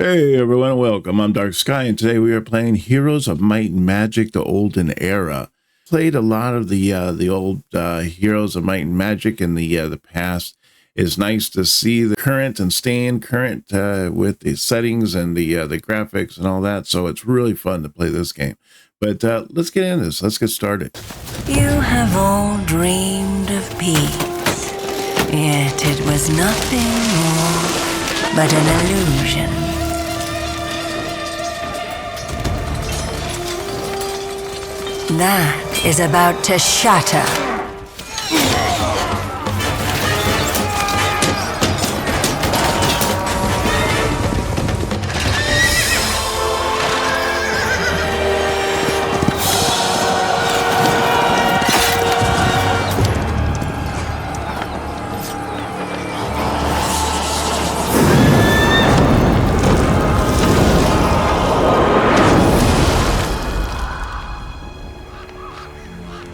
Hey everyone, welcome. I'm Dark Skye, and today we are playing Heroes of Might and Magic: The Olden Era. Played a lot of the old Heroes of Might and Magic in the past. It's nice to see the current and staying current with the settings and the graphics and all that. So it's really fun to play this game. But let's get into this. Let's get started. You have all dreamed of peace, yet it was nothing more but an illusion. That is about to shatter.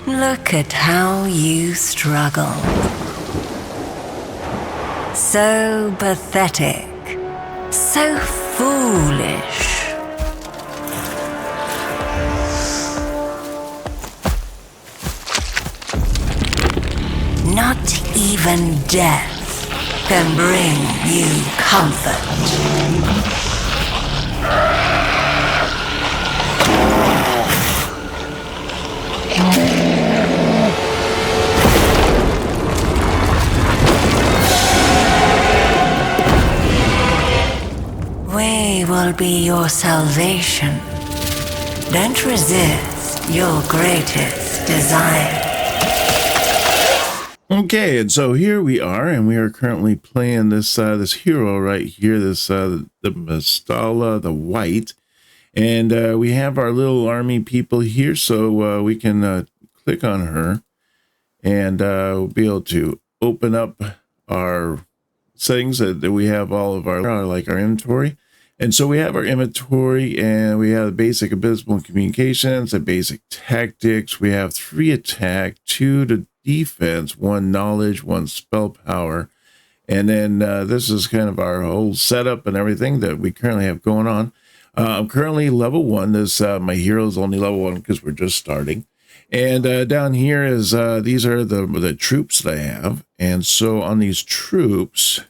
Look at how you struggle. So pathetic. So foolish. Not even death can bring you comfort. We will be your salvation. Don't resist your greatest desire. Okay, and so here we are, and we are currently playing this this hero right here, this the Mastala the White, and we have our little army people here, so we can click on her, and we'll be able to open up our settings that we have all of our like our inventory. And so we have our inventory, and we have the basic abysmal communications, the basic tactics. We have 3 attack, 2 to defense, 1 knowledge, 1 spell power. And then this is kind of our whole setup and everything that we currently have going on. I'm currently level 1. This my hero's only level 1 because we're just starting. And down here is these are the troops that I have. And so on these troops,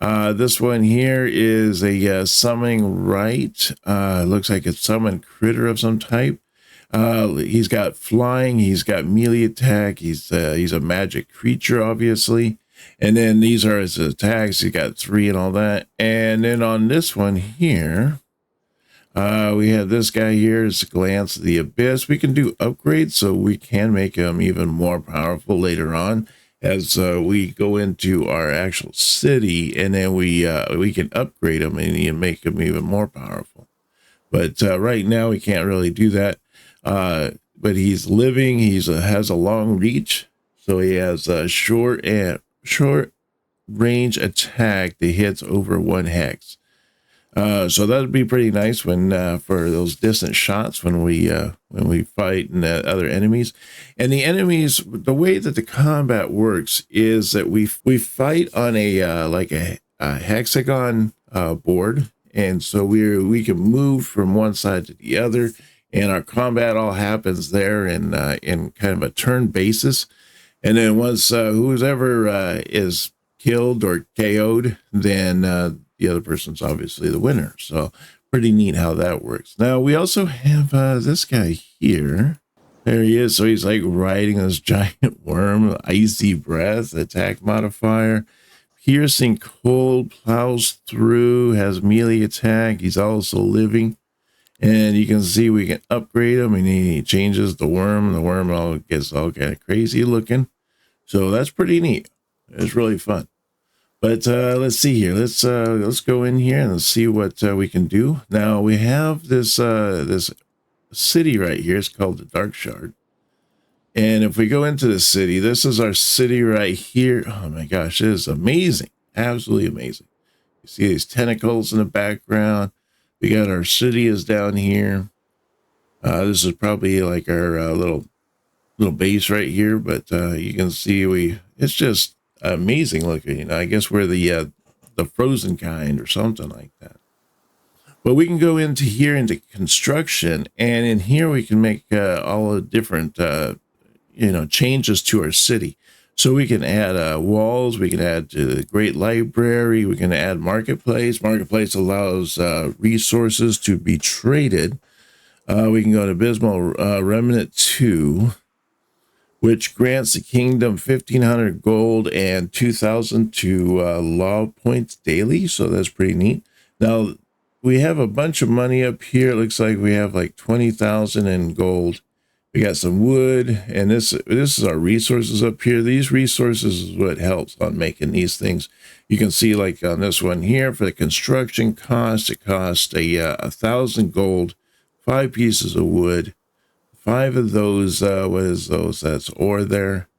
this one here is a summoning right. Looks like it's summon critter of some type. He's got flying. He's got melee attack. He's a magic creature, obviously. And then these are his attacks. He got 3 and all that. And then on this one here, we have this guy here is Glance of the Abyss. We can do upgrades, so we can make him even more powerful later on as we go into our actual city, and then we can upgrade him and make him even more powerful. But right now we can't really do that. But he's living. Has a long reach, so he has a short range attack that hits over 1 hex. So that would be pretty nice when for those distant shots when we fight and other enemies. And the enemies, the way that the combat works is that we fight on a like a hexagon board, and so we can move from one side to the other, and our combat all happens there in kind of a turn basis. And then once whoever is killed or KO'd, then the other person's obviously the winner. So pretty neat how that works. Now we also have this guy here. There he is. So he's like riding this giant worm, icy breath, attack modifier, piercing cold, plows through, has melee attack. He's also living. And you can see we can upgrade him, and he changes the worm. The worm all gets all kind of crazy looking. So that's pretty neat. It's really fun. But let's see here. Let's go in here and let's see what we can do. Now we have this this city right here. It's called the Dark Shard. And if we go into the city, this is our city right here. Oh my gosh, it is amazing. Absolutely amazing. You see these tentacles in the background. We got our city is down here. This is probably like our little base right here, but you can see it's just amazing looking. You know, I guess where the the frozen kind or something like that. But we can go into here into construction, and in here we can make all the different changes to our city. So we can add walls, we can add to the great library, we can add marketplace. Marketplace allows resources to be traded. We can go to abysmal remnant 2, which grants the kingdom 1,500 gold and 2,000 to law points daily. So that's pretty neat. Now, we have a bunch of money up here. It looks like we have like 20,000 in gold. We got some wood, and this is our resources up here. These resources is what helps on making these things. You can see like on this one here for the construction cost, it costs 1,000 gold, 5 pieces of wood, 5 of those. What is those? That's ore there,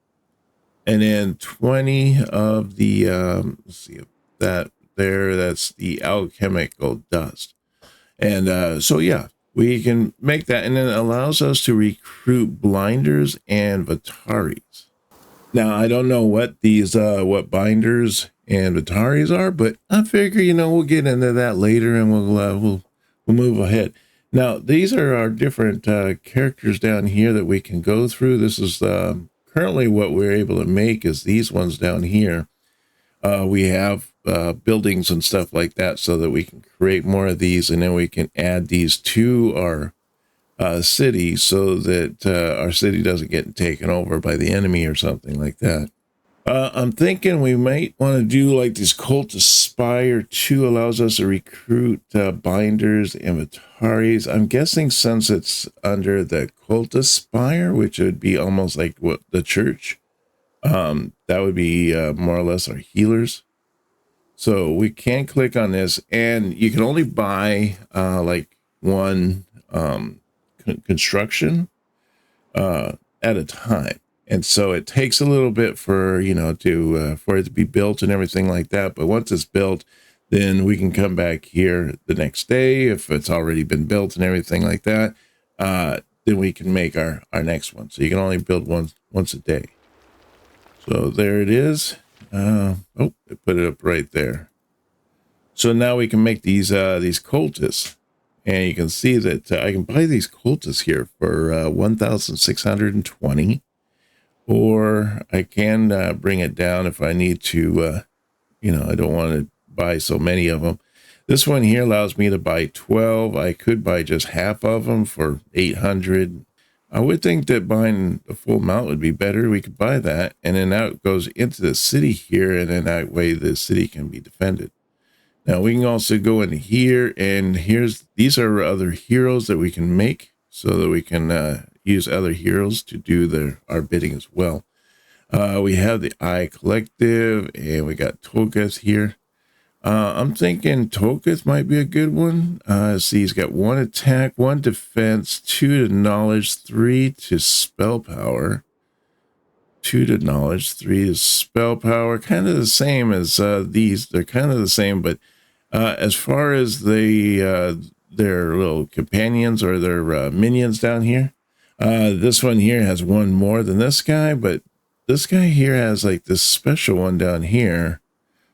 and then 20 of the let's see that. There, that's the alchemical dust. And so yeah, we can make that, and then it allows us to recruit blinders and Vataris. Now I don't know what these what binders and Vataris are, but I figure we'll get into that later, and we'll move ahead. Now these are our different characters down here that we can go through. This is currently what we're able to make is these ones down here. We have buildings and stuff like that so that we can create more of these, and then we can add these to our city so that our city doesn't get taken over by the enemy or something like that. I'm thinking we might want to do like this Cult Aspire 2 allows us to recruit binders and Vataris. I'm guessing since it's under the Cult Aspire, which would be almost like what the church, that would be more or less our healers. So we can click on this, and you can only buy like one construction at a time. And so it takes a little bit for, for it to be built and everything like that. But once it's built, then we can come back here the next day. If it's already been built and everything like that, then we can make our next one. So you can only build once a day. So there it is. I put it up right there. So now we can make these cultists. And you can see that I can buy these cultists here for 1,620. Or I can bring it down if I need to, I don't want to buy so many of them. This one here allows me to buy 12. I could buy just half of them for 800. I would think that buying the full amount would be better. We could buy that, and then that goes into the city here, and then that way the city can be defended. Now we can also go in here, and these are other heroes that we can make so that we can use other heroes to do our bidding as well. We have the Eye Collective, and we got Tolketh here. I'm thinking Tolketh might be a good one. See, he's got 1 attack, 1 defense, 2 to knowledge, 3 to spell power. 2 to knowledge, 3 to spell power. Kind of the same as these. They're kind of the same, but as far as their little companions or their minions down here, this one here has 1 more than this guy, but this guy here has like this special one down here,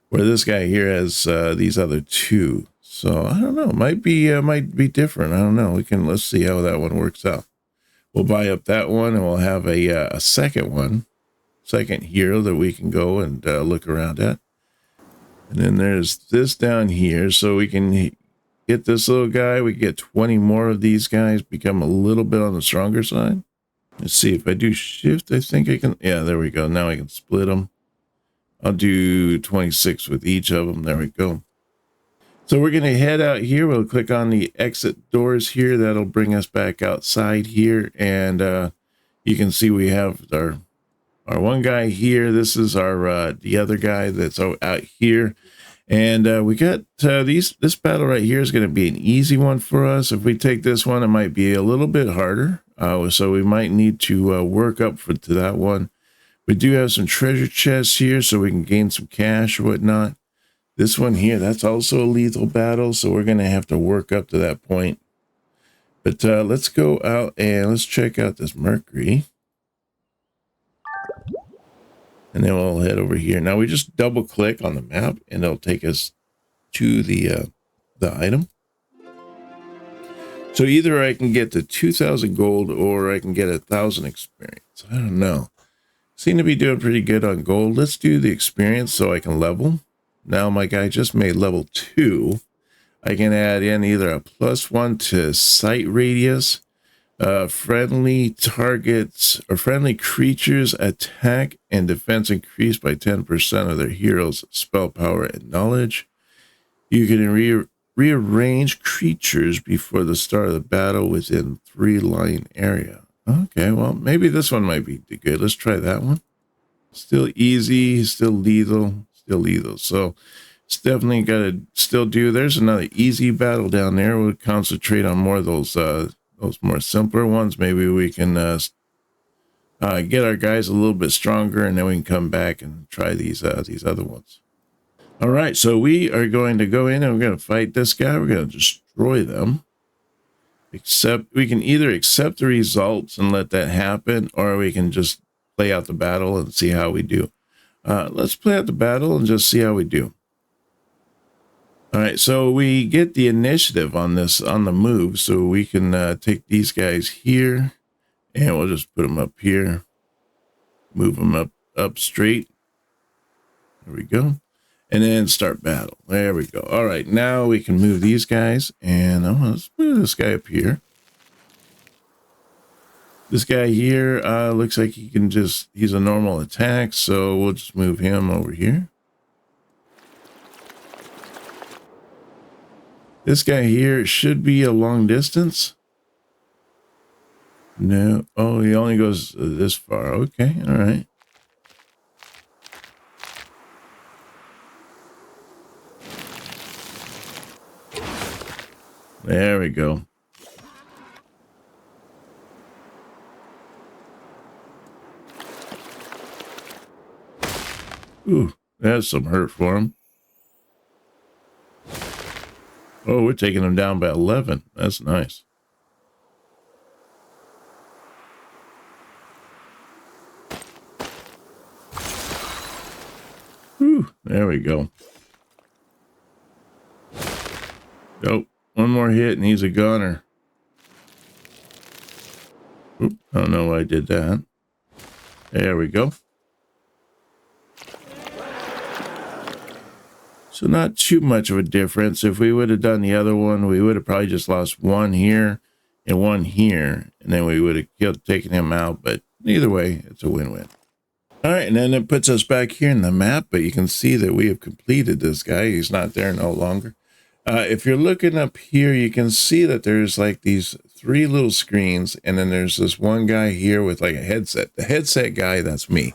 where this guy here has these other 2. So I don't know, might be different. I don't know. Let's see how that one works out. We'll buy up that one, and we'll have a second hero that we can go and look around at. And then there's this down here, so we can get this little guy. We get 20 more of these guys, become a little bit on the stronger side. Let's see if I do shift. I think I can. Yeah, there we go. Now I can split them. I'll do 26 with each of them. There we go. So we're going to head out here. We'll click on the exit doors here. That'll bring us back outside here. And you can see we have our one guy here. This is our the other guy that's out here. And we got this battle right here is going to be an easy one for us. If we take this one, it might be a little bit harder. So we might need to work up to that one. We do have some treasure chests here, so we can gain some cash or whatnot. This one here, that's also a lethal battle, so we're going to have to work up to that point. But let's go out and let's check out this Mercury. And then we'll head over here. Now we just double click on the map and it'll take us to the item. So either I can get the 2,000 gold or I can get 1,000 experience. I don't know. Seem to be doing pretty good on gold. Let's do the experience so I can level. Now my guy just made level 2. I can add in either a +1 to sight radius, friendly targets or friendly creatures attack and defense increased by 10% of their heroes' spell power and knowledge. You can rearrange creatures before the start of the battle within 3-line area. Okay, well, maybe this one might be good. Let's try that one. Still easy, still lethal. So it's definitely got to still do. There's another easy battle down there. We'll concentrate on more of those more simpler ones. Maybe we can get our guys a little bit stronger, and then we can come back and try these other ones. All right, so we are going to go in and we're going to fight this guy. We're going to destroy them. We can either accept the results and let that happen, or we can just play out the battle and see how we do. Let's play out the battle and just see how we do. All right, so we get the initiative on the move, so we can take these guys here, and we'll just put them up here, move them up straight. There we go. And then start battle. There we go. All right, now we can move these guys, and let's move this guy up here. This guy here looks like he's a normal attack, so we'll just move him over here. This guy here should be a long distance. No. Oh, he only goes this far. Okay, all right. There we go. Ooh, that's some hurt for him. Oh, we're taking him down by 11. That's nice. Ooh, there we go. Nope. One more hit and he's a goner. Oop, I don't know why I did that. There we go. So not too much of a difference. If we would have done the other one, we would have probably just lost one here and one here, and then we would have taken him out. But either way, it's a win-win. All right, and then it puts us back here in the map, but you can see that we have completed this guy. He's not there no longer. If you're looking up here, you can see that there's like these 3 little screens, and then there's this one guy here with like a headset. The headset guy, that's me.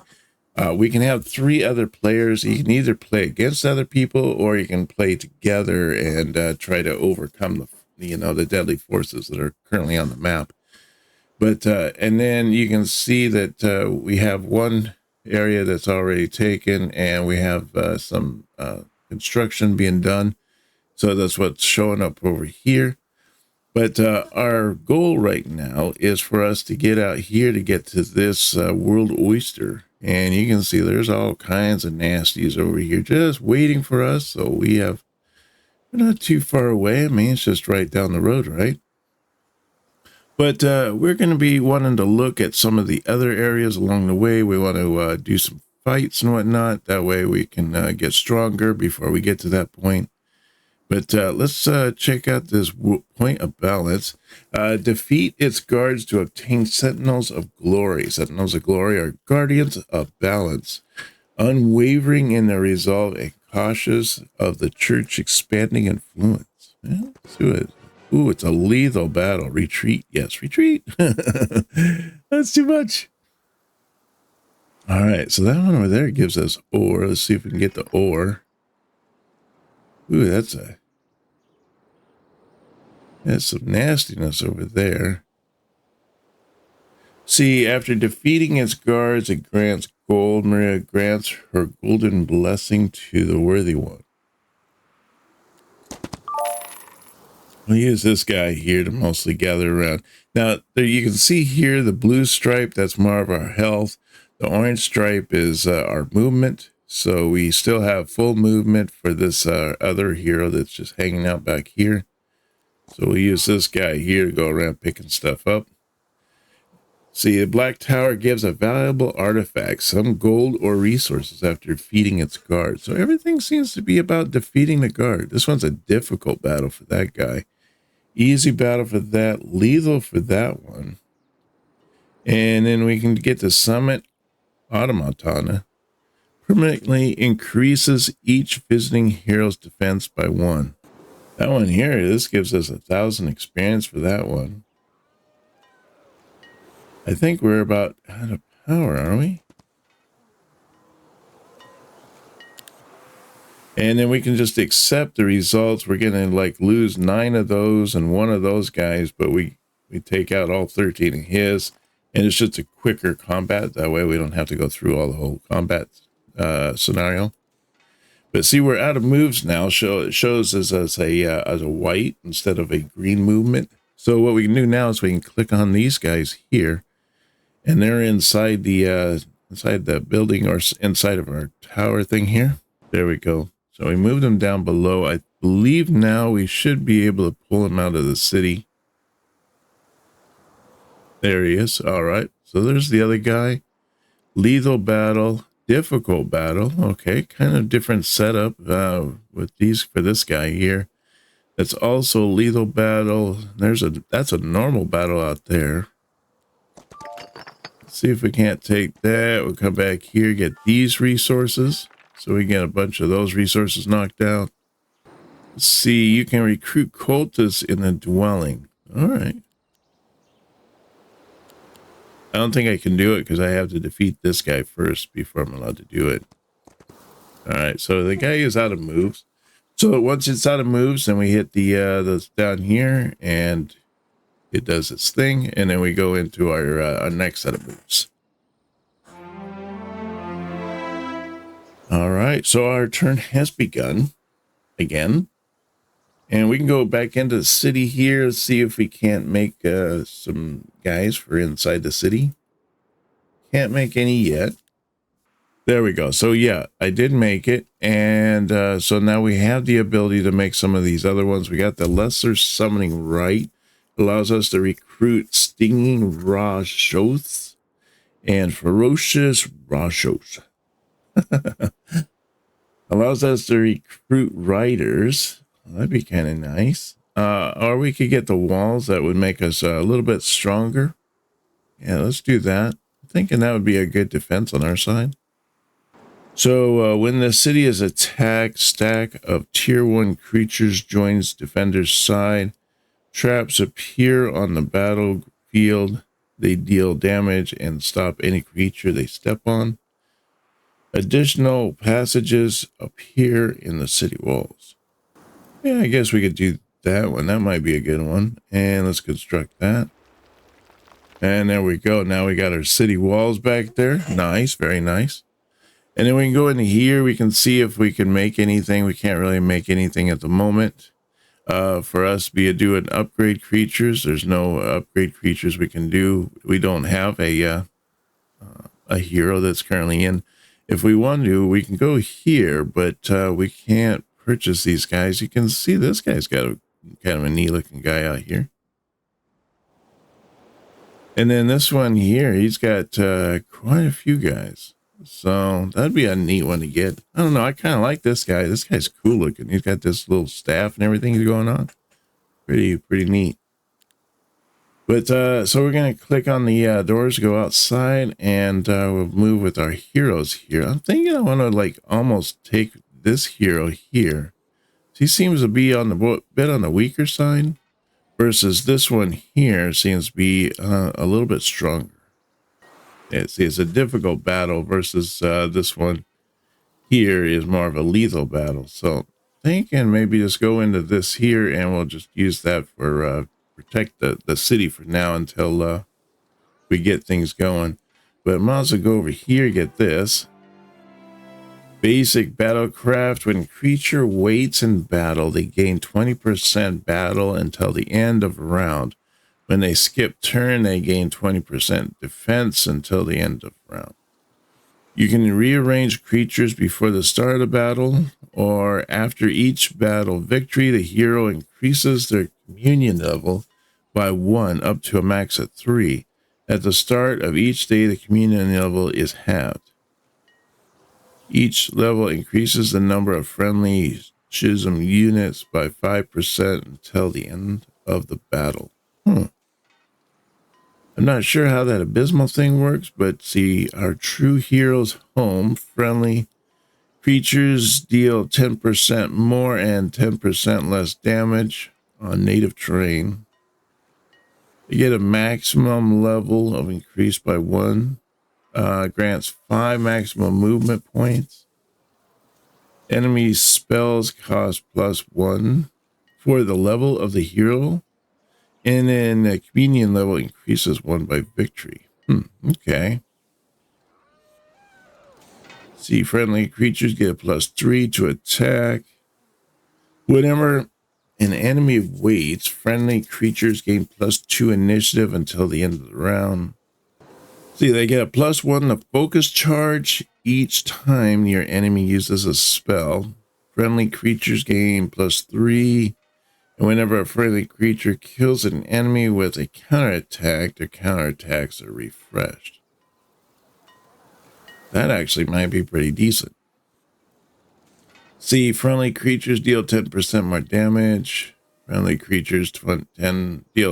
We can have 3 other players. You can either play against other people, or you can play together and try to overcome the deadly forces that are currently on the map. But and then you can see that we have one area that's already taken, and we have some construction being done. So that's what's showing up over here. But our goal right now is for us to get out here to get to this world oyster. And you can see there's all kinds of nasties over here just waiting for us. So we're not too far away. I mean, it's just right down the road, right? But we're going to be wanting to look at some of the other areas along the way. We want to do some fights and whatnot. That way we can get stronger before we get to that point. But let's check out this point of balance. Defeat its guards to obtain Sentinels of Glory. Sentinels of Glory are guardians of balance, unwavering in their resolve and cautious of the church expanding influence. Yeah, let's do it. Ooh, it's a lethal battle. Retreat. Yes, retreat. That's too much. All right, so that one over there gives us ore. Let's see if we can get the ore. Ooh, that's some nastiness over there. See, after defeating its guards, it grants gold. Maria grants her golden blessing to the worthy one. We'll use this guy here to mostly gather around. Now, there you can see here the blue stripe. That's more of our health. The orange stripe is our movement. So we still have full movement for this other hero that's just hanging out back here. So we use this guy here to go around picking stuff up. See, the Black Tower gives a valuable artifact, some gold or resources after defeating its guard. So everything seems to be about defeating the guard. This one's a difficult battle for that guy. Easy battle for that. Lethal for that one. And then we can get the Summit Automatana. Permanently increases each visiting hero's defense by 1. That one here, this gives us 1,000 experience for that one. I think we're about out of power, aren't we? And then we can just accept the results. We're going to like lose 9 of those and 1 of those guys, but we take out all 13 of his. And it's just a quicker combat. That way we don't have to go through all the whole combat scenario. But see, we're out of moves now. It shows us as a white instead of a green movement. So what we can do now is we can click on these guys here. And they're inside the building or inside of our tower thing here. There we go. So we moved them down below. I believe now we should be able to pull him out of the city. There he is. All right. So there's the other guy. Lethal battle, difficult battle. Okay. Kind of different setup with these for this guy here. That's also lethal battle. That's a normal battle out there. See if we can't take that. We'll come back here, get these resources. So we get a bunch of those resources knocked out. Let's see, you can recruit cultists in the dwelling. All right. I don't think I can do it because I have to defeat this guy first before I'm allowed to do it. All right, so the guy is out of moves. So once it's out of moves, then we hit the down here and it does its thing, and then we go into our next set of moves. All right, so our turn has begun again, and we can go back into the city here, see if we can't make some guys for inside the city. Can't make any yet. There we go. So yeah, I did make it, and so now we have the ability to make some of these other ones. We got the lesser summoning right. Allows us to recruit stinging Rashoths and ferocious Rashoths. Allows us to recruit riders. That'd be kind of nice. Or we could get the walls that would make us a little bit stronger. Yeah, let's do that. I'm thinking that would be a good defense on our side. So when the city is attacked, stack of tier 1 creatures joins defender's side. Traps appear on the battlefield. They deal damage and stop any creature they step on. Additional passages appear in the city walls. Yeah, I guess we could do that one. That might be a good one. And let's construct that. And there we go. Now we got our city walls back there. Nice, very nice. And then we can go into here. We can see if we can make anything. We can't really make anything at the moment. For us to do an upgrade creatures, there's no upgrade creatures we can do. We don't have a hero that's currently in. If we want to, we can go here, but we can't purchase these guys. You can see this guy's got a kind of a neat looking guy out here. And then this one here, he's got quite a few guys. So that'd be a neat one to get. I don't know. I kind of like this guy. This guy's cool looking. He's got this little staff and everything going on. Pretty neat. But so we're going to click on the doors, go outside, and we'll move with our heroes here. I'm thinking I want to like almost take this hero here. He seems to be on the bit on the weaker side versus this one here seems to be a little bit stronger. It's a difficult battle versus this one here is more of a lethal battle. So thinking maybe just go into this here and we'll just use that for protect the city for now until we get things going. But I might as well go over here, get this. Basic battlecraft. When creature waits in battle, they gain 20% battle until the end of a round. When they skip turn, they gain 20% defense until the end of round. You can rearrange creatures before the start of the battle or after each battle victory. The hero increases their communion level by 1 up to a max of 3. At the start of each day, the communion level is halved. Each level increases the number of friendly schism units by 5% until the end of the battle. I'm not sure how that abysmal thing works, but see, our true hero's home friendly creatures deal 10% more and 10% less damage on native terrain. They get a maximum level of increase by 1. Grants 5 maximum movement points. Enemy spells cost +1 for the level of the hero. And then the communion level increases 1 by victory. Okay. See, friendly creatures get a +3 to attack. Whenever an enemy waits, friendly creatures gain +2 initiative until the end of the round. See, they get a +1 to focus charge each time your enemy uses a spell. Friendly creatures gain +3. And whenever a friendly creature kills an enemy with a counterattack, their counterattacks are refreshed. That actually might be pretty decent. See, friendly creatures deal 10% more damage. Friendly creatures deal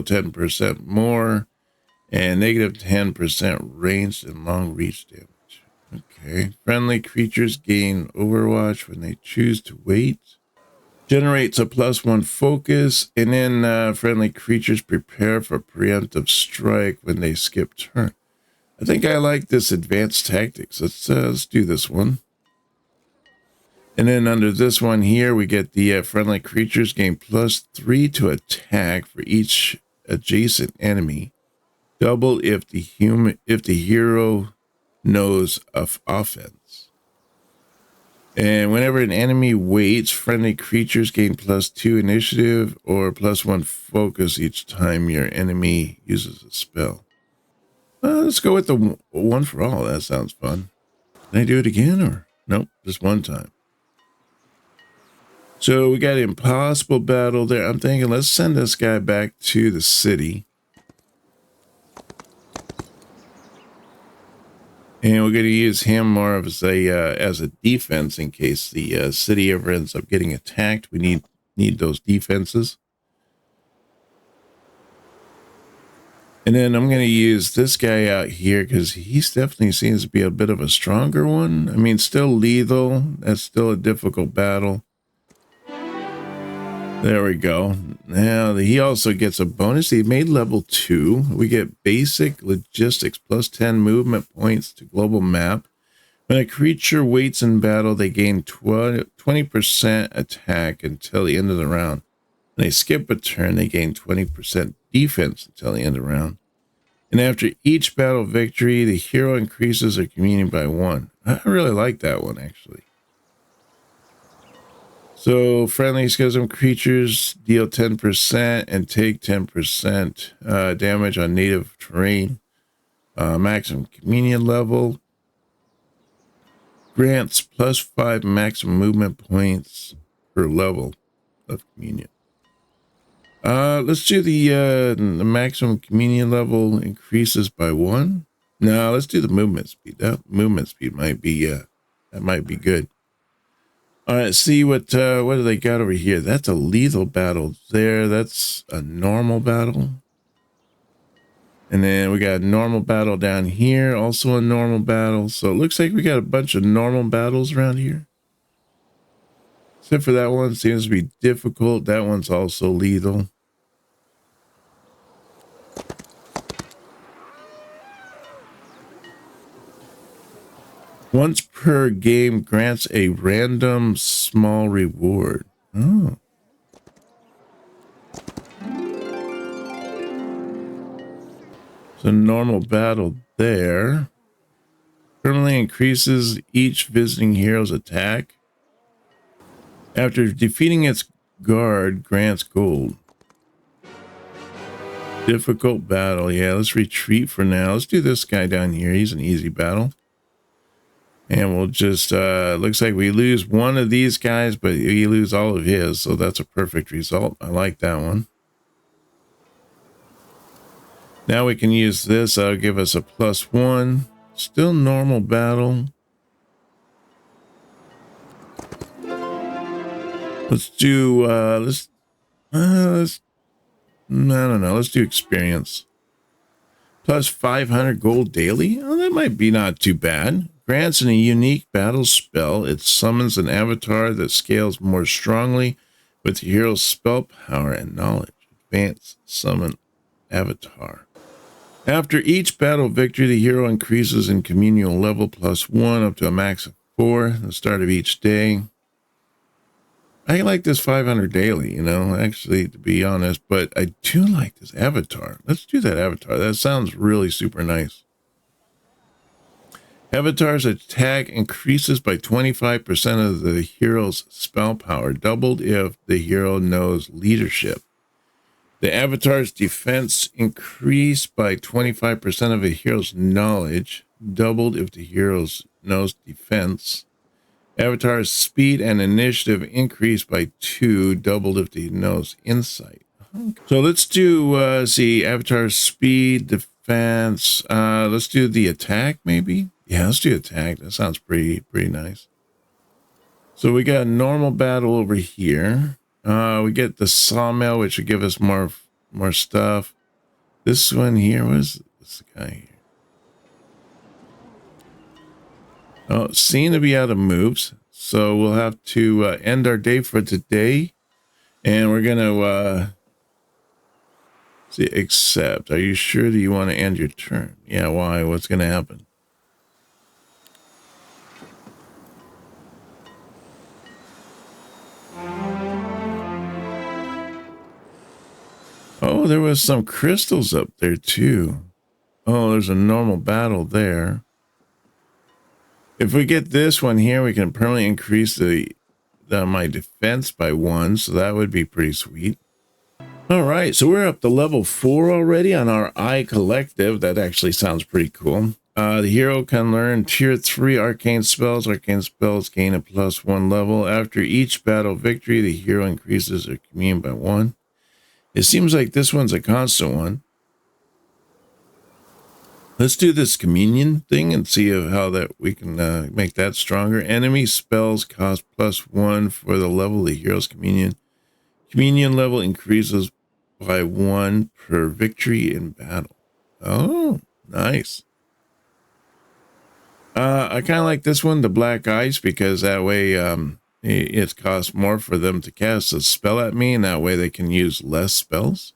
10% more. And negative 10% ranged and long reach damage. Okay. Friendly creatures gain Overwatch when they choose to wait. Generates a +1 focus, and then friendly creatures prepare for preemptive strike when they skip turn. I think I like this advanced tactics. Let's do this one. And then under this one here, we get the friendly creatures gain +3 to attack for each adjacent enemy. Double if the hero knows of offense. And whenever an enemy waits, friendly creatures gain +2 initiative or +1 focus each time your enemy uses a spell. Let's go with the one for all. That sounds fun. Can I do it again or nope? Just one time. So we got impossible battle there. I'm thinking let's send this guy back to the city. And we're going to use him more of as a defense in case the city ever ends up getting attacked. We need those defenses. And then I'm going to use this guy out here because he definitely seems to be a bit of a stronger one. I mean, still lethal. That's still a difficult battle. There we go. Now, he also gets a bonus. He made level 2. We get basic logistics +10 movement points to global map. When a creature waits in battle, they gain 20% attack until the end of the round. When they skip a turn, they gain 20% defense until the end of the round. And after each battle victory, the hero increases their communion by 1. I really like that one, actually. So friendly schism creatures deal 10% and take 10% damage on native terrain. Maximum communion level. Grants +5 maximum movement points per level of communion. Let's do the maximum communion level increases by 1. No, let's do the movement speed. That movement speed might be that might be good. All right, see what do they got over here? That's a lethal battle there. That's a normal battle. And then we got a normal battle down here, also a normal battle. So it looks like we got a bunch of normal battles around here. Except for that one seems to be difficult. That one's also lethal. Once per game grants a random small reward. Oh. So normal battle there. Permanently increases each visiting hero's attack. After defeating its guard, grants gold. Difficult battle. Yeah, let's retreat for now. Let's do this guy down here. He's an easy battle. And we'll just, looks like we lose one of these guys, but we lose all of his. So that's a perfect result. I like that one. Now we can use this. That'll give us a +1. Still normal battle. Let's do, I don't know. Let's do experience. Plus 500 gold daily. Oh, that might be not too bad. Grants a unique battle spell. It summons an avatar that scales more strongly with the hero's spell power and knowledge. Advanced summon avatar. After each battle victory, the hero increases in communal level +1 up to a max of 4 at the start of each day. I like this 500 daily, you know, actually, to be honest, but I do like this avatar. Let's do that avatar. That sounds really super nice. Avatar's attack increases by 25% of the hero's spell power, doubled if the hero knows leadership. The avatar's defense increased by 25% of a hero's knowledge, doubled if the hero knows defense. Avatar's speed and initiative increased by 2, doubled if he knows insight. So let's do, see, Avatar's speed, defense. Let's do the attack, maybe? Yeah, let's do attack. That sounds pretty nice. So we got normal battle over here. We get the sawmill, which would give us more stuff. This one here, what is this guy here? Oh, seem to be out of moves, so we'll have to end our day for today, and we're gonna see, accept. Are you sure that you want to end your turn? Yeah, why? What's gonna happen? Oh, there was some crystals up there too. Oh, there's a normal battle there. If we get this one here, we can permanently increase my defense by 1, so that would be pretty sweet. All right, so we're up to level 4 already on our Eye Collective. That actually sounds pretty cool. The hero can learn tier 3 arcane spells. Arcane spells gain a +1 level. After each battle victory, the hero increases their commune by 1. It seems like this one's a constant one. Let's do this communion thing and see how that we can make that stronger. Enemy spells cost +1 for the level of the hero's communion. Communion level increases by 1 per victory in battle. Oh, nice. I kind of like this one, the black ice, because that way it costs more for them to cast a spell at me, and that way they can use less spells.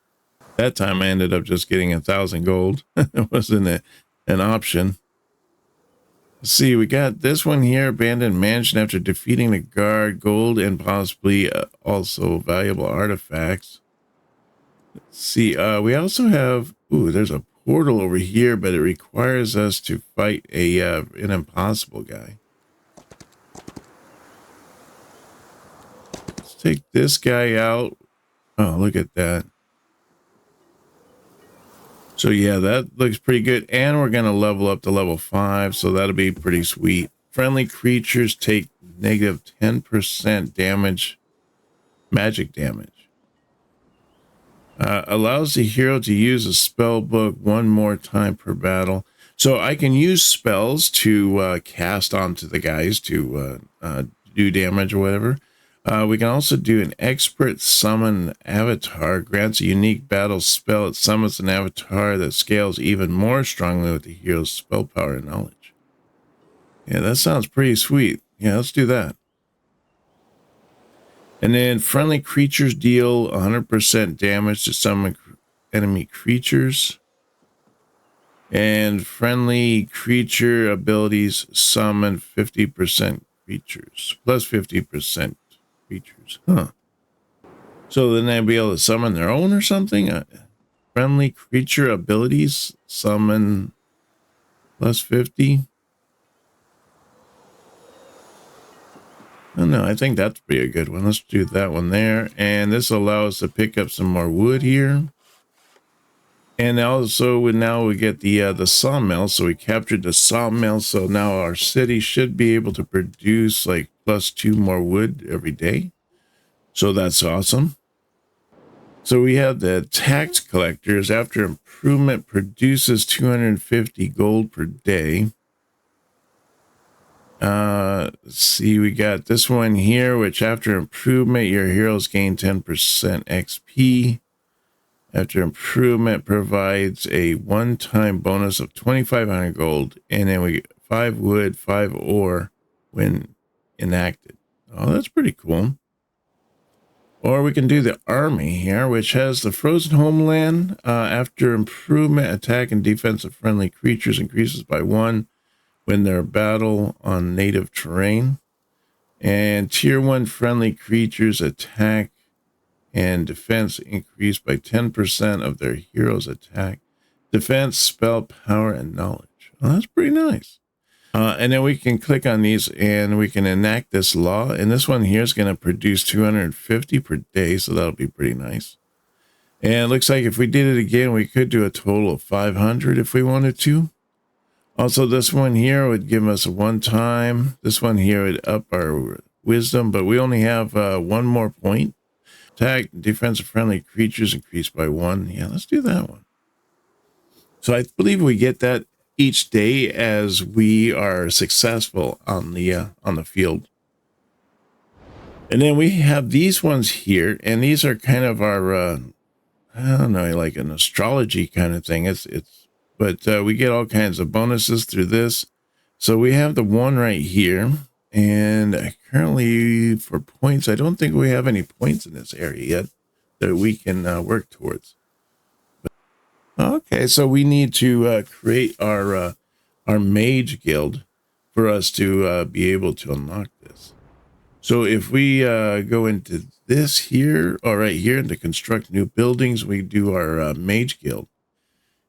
That time I ended up just getting 1,000 gold. It wasn't an option. Let's see, we got this one here, abandoned mansion after defeating the guard, gold, and possibly also valuable artifacts. Let's see, we also have, ooh, there's a portal over here, but it requires us to fight an impossible guy. Let's take this guy out. Oh, look at that. So yeah, that looks pretty good. And we're going to level up to level 5. So that'll be pretty sweet. Friendly creatures take negative 10% damage, magic damage. Allows the hero to use a spell book 1 more time per battle. So I can use spells to cast onto the guys to do damage or whatever. We can also do an expert summon avatar. Grants a unique battle spell. It summons an avatar that scales even more strongly with the hero's spell power and knowledge. Yeah, that sounds pretty sweet. Yeah, let's do that. And then friendly creatures deal 100% damage to summon enemy creatures. And friendly creature abilities summon 50% creatures. Plus 50%. Creatures, huh? So then they'll be able to summon their own or something. Friendly creature abilities summon plus 50. I don't know. I think that's be a good one. Let's do that one there, and this will allow us to pick up some more wood here. And also now we get the sawmill. So we captured the sawmill. So now our city should be able to produce like +2 more wood every day. So that's awesome. So we have the tax collectors. After improvement produces 250 gold per day. Let's see, we got this one here, which after improvement, your heroes gain 10% XP. After improvement provides a one-time bonus of 2,500 gold, and then we get 5 wood, 5 ore when enacted. Oh, that's pretty cool. Or we can do the army here, which has the frozen homeland. After improvement, attack and defense of friendly creatures increases by 1 when they're battle on native terrain. And tier 1 friendly creatures attack and defense increase by 10% of their hero's attack, defense, spell, power, and knowledge. Well, that's pretty nice. And then we can click on these and we can enact this law. And this one here is going to produce 250 per day. So that'll be pretty nice. And it looks like if we did it again, we could do a total of 500 if we wanted to. Also, this one here would give us a one-time. This one here would up our wisdom, but we only have 1 more point. Attack, defense of friendly creatures increased by 1. Yeah, let's do that one. So I believe we get that each day as we are successful on the field. And then we have these ones here, and these are kind of our I don't know, like an astrology kind of thing. But we get all kinds of bonuses through this. So we have the one right here. And currently for points, I don't think we have any points in this area yet that we can work towards. Okay, so we need to create our mage guild for us to be able to unlock this. So if we go into this here, or right here, to construct new buildings, we do our mage guild.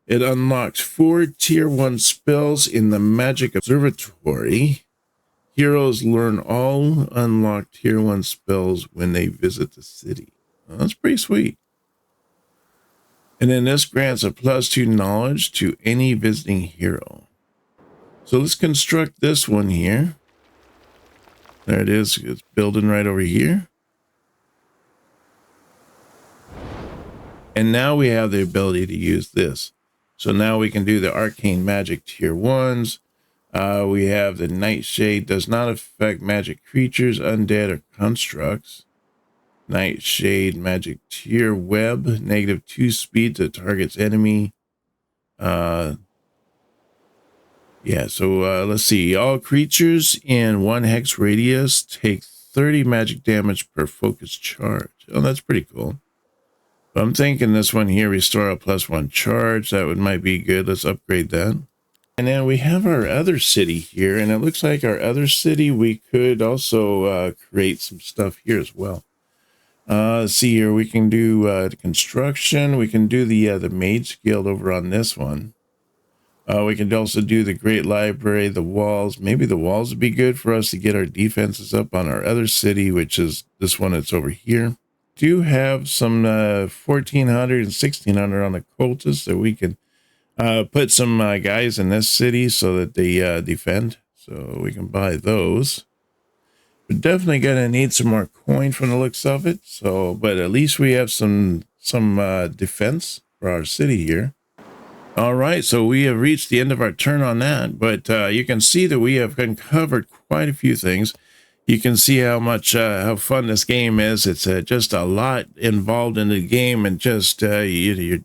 It unlocks 4 tier 1 spells in the magic observatory. Heroes learn all unlocked tier 1 spells when they visit the city. Well, that's pretty sweet. And then this grants a +2 knowledge to any visiting hero. So let's construct this one here. There it is. It's building right over here. And now we have the ability to use this. So now we can do the arcane magic tier 1s. We have the nightshade does not affect magic creatures, undead, or constructs. Nightshade magic tier web, -2 speed to target's enemy. Yeah, so let's see. All creatures in 1 hex radius take 30 magic damage per focus charge. Oh, that's pretty cool. But I'm thinking this one here, restore a +1 charge. That might be good. Let's upgrade that. And then we have our other city here, and it looks like our other city, we could also create some stuff here as well. Let's see here, we can do the construction. We can do the mage guild over on this one. We can also do the great library, the walls. Maybe the walls would be good for us to get our defenses up on our other city, which is this one that's over here. Do have some 1,400 and 1,600 on the cultists, so we can put some guys in this city so that they defend. So we can buy those. We're definitely gonna need some more coin from the looks of it. So, but at least we have some defense for our city here. All right, so we have reached the end of our turn on that, but you can see that we have uncovered quite a few things. You can see how much how fun this game is. It's just a lot involved in the game, and just you're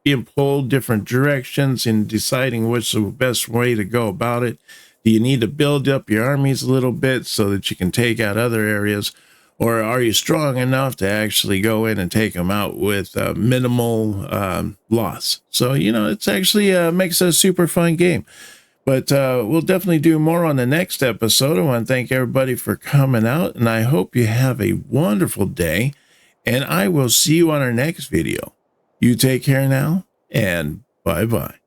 being pulled different directions in deciding what's the best way to go about it. Do you need to build up your armies a little bit so that you can take out other areas? Or are you strong enough to actually go in and take them out with minimal loss? So, you know, it's actually makes a super fun game. But we'll definitely do more on the next episode. I want to thank everybody for coming out, and I hope you have a wonderful day. And I will see you on our next video. You take care now, and bye-bye.